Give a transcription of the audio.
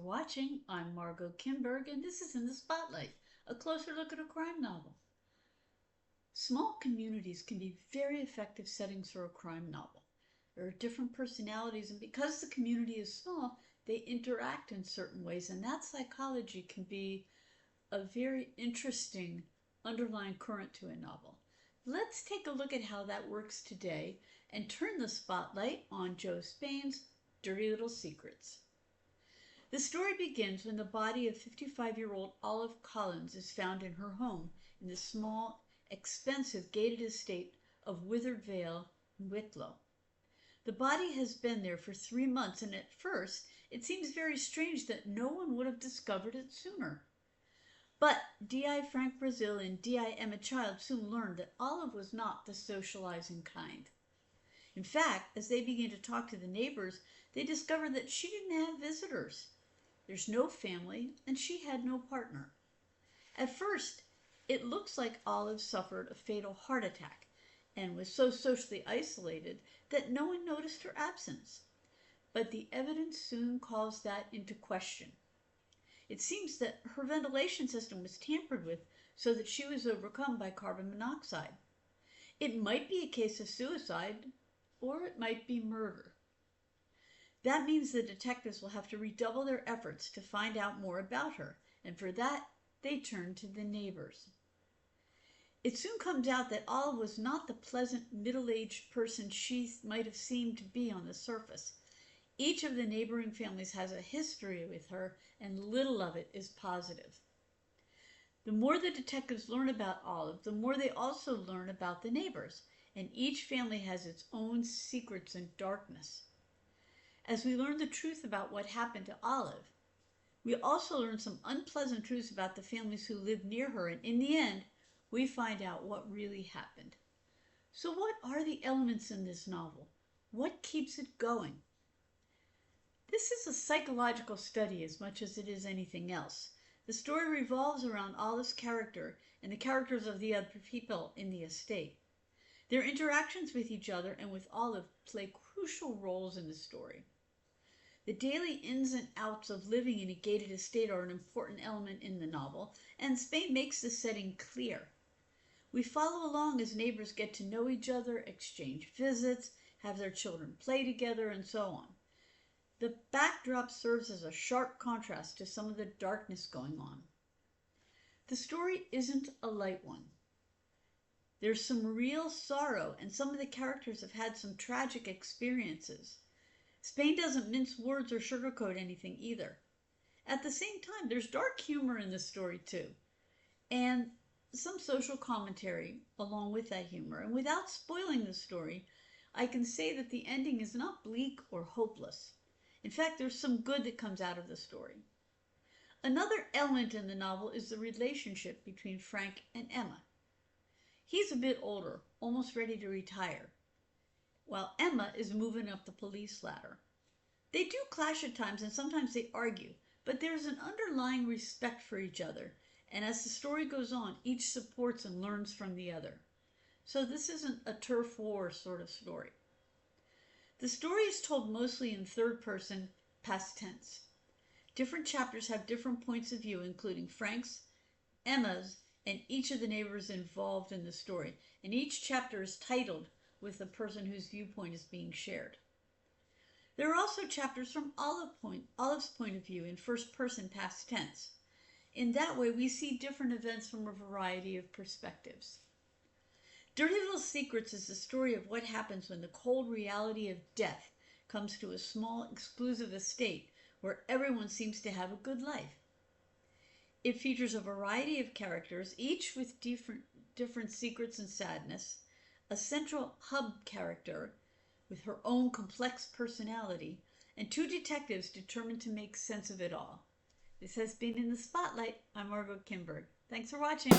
watching. I'm Margot Kimberg, and this is In the Spotlight, a closer look at a crime novel. Small communities can be very effective settings for a crime novel. There are different personalities, and because the community is small, they interact in certain ways, and that psychology can be a very interesting underlying current to a novel. Let's take a look at how that works today and turn the spotlight on Jo Spain's Dirty Little Secrets. The story begins when the body of 55-year-old Olive Collins is found in her home in the small, expensive gated estate of Withered Vale, Wicklow. The body has been there for 3 months, and at first it seems very strange that no one would have discovered it sooner. But D.I. Frank Brazil and D.I. Emma Child soon learned that Olive was not the socializing kind. In fact, as they began to talk to the neighbors, they discovered that she didn't have visitors. There's no family, and she had no partner. At first, it looks like Olive suffered a fatal heart attack and was so socially isolated that no one noticed her absence. But the evidence soon calls that into question. It seems that her ventilation system was tampered with so that she was overcome by carbon monoxide. It might be a case of suicide, or it might be murder. That means the detectives will have to redouble their efforts to find out more about her, and for that, they turn to the neighbors. It soon comes out that Olive was not the pleasant, middle-aged person she might have seemed to be on the surface. Each of the neighboring families has a history with her, and little of it is positive. The more the detectives learn about Olive, the more they also learn about the neighbors, and each family has its own secrets and darkness. As we learn the truth about what happened to Olive, we also learn some unpleasant truths about the families who lived near her, and in the end, we find out what really happened. So what are the elements in this novel? What keeps it going? This is a psychological study as much as it is anything else. The story revolves around Olive's character and the characters of the other people in the estate. Their interactions with each other and with Olive play crucial roles in the story. The daily ins and outs of living in a gated estate are an important element in the novel, and Spain makes the setting clear. We follow along as neighbors get to know each other, exchange visits, have their children play together, and so on. The backdrop serves as a sharp contrast to some of the darkness going on. The story isn't a light one. There's some real sorrow, and some of the characters have had some tragic experiences. Spain doesn't mince words or sugarcoat anything either. At the same time, there's dark humor in the story too, and some social commentary along with that humor. And without spoiling the story, I can say that the ending is not bleak or hopeless. In fact, there's some good that comes out of the story. Another element in the novel is the relationship between Frank and Emma. He's a bit older, almost ready to retire, while Emma is moving up the police ladder. They do clash at times, and sometimes they argue, but there's an underlying respect for each other, and as the story goes on, each supports and learns from the other. So this isn't a turf war sort of story. The story is told mostly in third person, past tense. Different chapters have different points of view, including Frank's, Emma's, and each of the neighbors involved in the story, and each chapter is titled with the person whose viewpoint is being shared. There are also chapters from Olive's point of view in first person past tense. In that way, we see different events from a variety of perspectives. Dirty Little Secrets is the story of what happens when the cold reality of death comes to a small, exclusive estate where everyone seems to have a good life. It features a variety of characters, each with different secrets and sadness, a central hub character with her own complex personality, and two detectives determined to make sense of it all. This has been In the Spotlight. I'm Margot Kimberg. Thanks for watching.